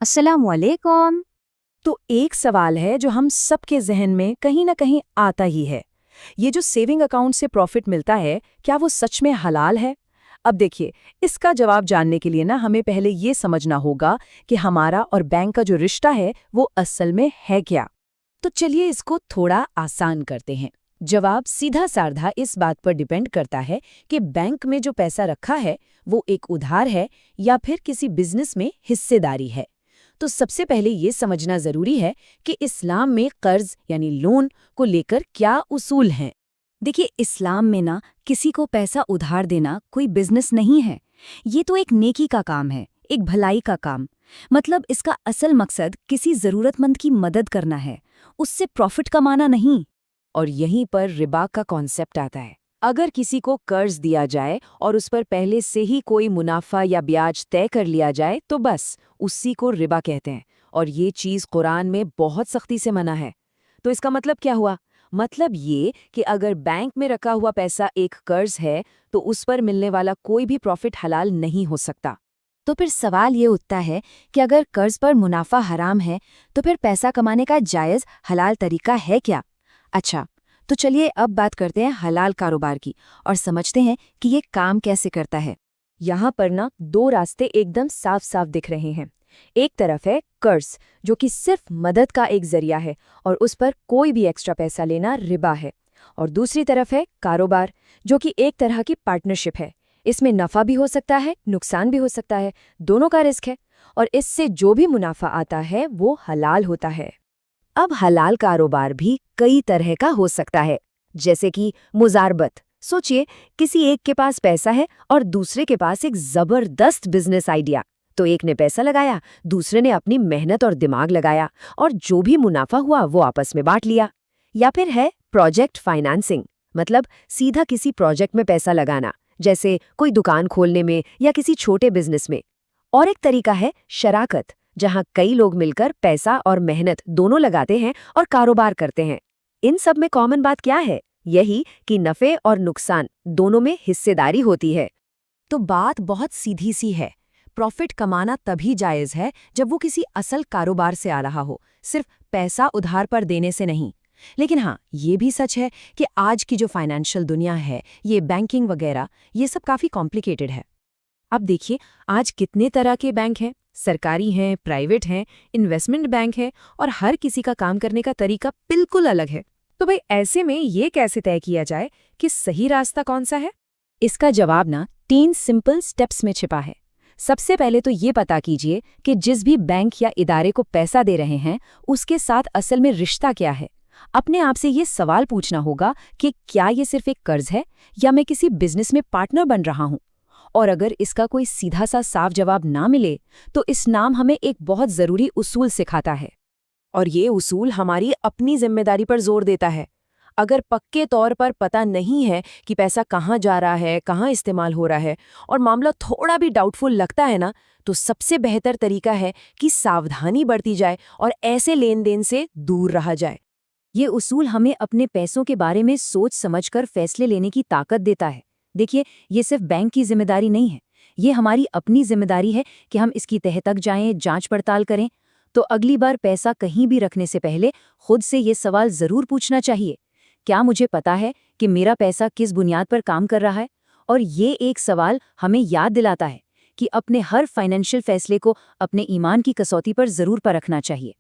अस्सलामुअलैकुम। तो एक सवाल है जो हम सबके जहन में कहीं ना कहीं आता ही है। ये जो सेविंग अकाउंट से प्रॉफिट मिलता है, क्या वो सच में हलाल है? अब देखिए, इसका जवाब जानने के लिए ना हमें पहले ये समझना होगा कि हमारा और बैंक का जो रिश्ता है वो असल में है क्या। तो चलिए इसको थोड़ा आसान करते हैं। जवाब सीधा साधा इस बात पर डिपेंड करता है कि बैंक में जो पैसा रखा है वो एक उधार है या फिर किसी बिजनेस में हिस्सेदारी है। तो सबसे पहले ये समझना जरूरी है कि इस्लाम में कर्ज यानी लोन को लेकर क्या उसूल हैं। देखिए, इस्लाम में ना किसी को पैसा उधार देना कोई बिजनेस नहीं है। ये तो एक नेकी का काम है, एक भलाई का काम। मतलब इसका असल मकसद किसी जरूरतमंद की मदद करना है, उससे प्रॉफिट कमाना नहीं। और यहीं पर रिबा का कॉन्सेप्ट आता है। अगर किसी को कर्ज दिया जाए और उस पर पहले से ही कोई मुनाफा या ब्याज तय कर लिया जाए तो बस उसी को रिबा कहते हैं। और ये चीज़ कुरान में बहुत सख्ती से मना है। तो इसका मतलब क्या हुआ? मतलब ये कि अगर बैंक में रखा हुआ पैसा एक कर्ज है तो उस पर मिलने वाला कोई भी प्रॉफिट हलाल नहीं हो सकता। तो फिर सवाल ये उठता है कि अगर कर्ज पर मुनाफा हराम है तो फिर पैसा कमाने का जायज़ हलाल तरीका है क्या? अच्छा, तो चलिए अब बात करते हैं हलाल कारोबार की और समझते हैं कि ये काम कैसे करता है। यहाँ पर ना दो रास्ते एकदम साफ साफ दिख रहे हैं। एक तरफ है कर्ज, जो कि सिर्फ मदद का एक जरिया है और उस पर कोई भी एक्स्ट्रा पैसा लेना रिबा है। और दूसरी तरफ है कारोबार, जो कि एक तरह की पार्टनरशिप है। इसमें नफा भी हो सकता है, नुकसान भी हो सकता है, दोनों का रिस्क है। और इससे जो भी मुनाफा आता है वो हलाल होता है। अब हलाल कारोबार भी कई तरह का हो सकता है, जैसे कि मुजारबत। सोचिए, किसी एक के पास पैसा है और दूसरे के पास एक जबरदस्त बिजनेस आइडिया। तो एक ने पैसा लगाया, दूसरे ने अपनी मेहनत और दिमाग लगाया और जो भी मुनाफा हुआ वो आपस में बांट लिया। या फिर है प्रोजेक्ट फाइनेंसिंग, मतलब सीधा किसी प्रोजेक्ट में पैसा लगाना, जैसे कोई दुकान खोलने में या किसी छोटे बिजनेस में। और एक तरीका है शराकत, जहां कई लोग मिलकर पैसा और मेहनत दोनों लगाते हैं और कारोबार करते हैं। इन सब में कॉमन बात क्या है? यही कि नफे और नुकसान दोनों में हिस्सेदारी होती है। तो बात बहुत सीधी सी है। प्रॉफिट कमाना तभी जायज है जब वो किसी असल कारोबार से आ रहा हो, सिर्फ पैसा उधार पर देने से नहीं। लेकिन हाँ, ये भी सच है कि आज की जो फाइनेंशियल दुनिया है, ये बैंकिंग वगैरह, ये सब काफ़ी कॉम्प्लिकेटेड है। अब देखिए, आज कितने तरह के बैंक हैं, सरकारी हैं, प्राइवेट हैं, इन्वेस्टमेंट बैंक हैं, और हर किसी का काम करने का तरीका बिल्कुल अलग है। तो भाई ऐसे में ये कैसे तय किया जाए कि सही रास्ता कौन सा है? इसका जवाब ना 3 सिंपल स्टेप्स में छिपा है। सबसे पहले तो ये पता कीजिए कि जिस भी बैंक या इदारे को पैसा दे रहे हैं, उसके साथ असल में रिश्ता क्या है। अपने आप से ये सवाल पूछना होगा कि क्या ये सिर्फ एक कर्ज है या मैं किसी बिजनेस में पार्टनर बन रहा हूँ। और अगर इसका कोई सीधा सा साफ जवाब ना मिले तो इस्लाम हमें एक बहुत ज़रूरी उसूल सिखाता है। और ये उसूल हमारी अपनी जिम्मेदारी पर जोर देता है। अगर पक्के तौर पर पता नहीं है कि पैसा कहाँ जा रहा है, कहाँ इस्तेमाल हो रहा है, और मामला थोड़ा भी डाउटफुल लगता है ना, तो सबसे बेहतर तरीका है कि सावधानी बरती जाए और ऐसे लेन देन से दूर रहा जाए। ये उसूल हमें अपने पैसों के बारे में सोच समझकर फैसले लेने की ताकत देता है। देखिए, ये सिर्फ बैंक की जिम्मेदारी नहीं है, ये हमारी अपनी जिम्मेदारी है कि हम इसकी तह तक जाएं, जांच पड़ताल करें। तो अगली बार पैसा कहीं भी रखने से पहले खुद से ये सवाल जरूर पूछना चाहिए, क्या मुझे पता है कि मेरा पैसा किस बुनियाद पर काम कर रहा है? और ये एक सवाल हमें याद दिलाता है कि अपने हर फाइनेंशियल फैसले को अपने ईमान की कसौटी पर जरूर परखना चाहिए।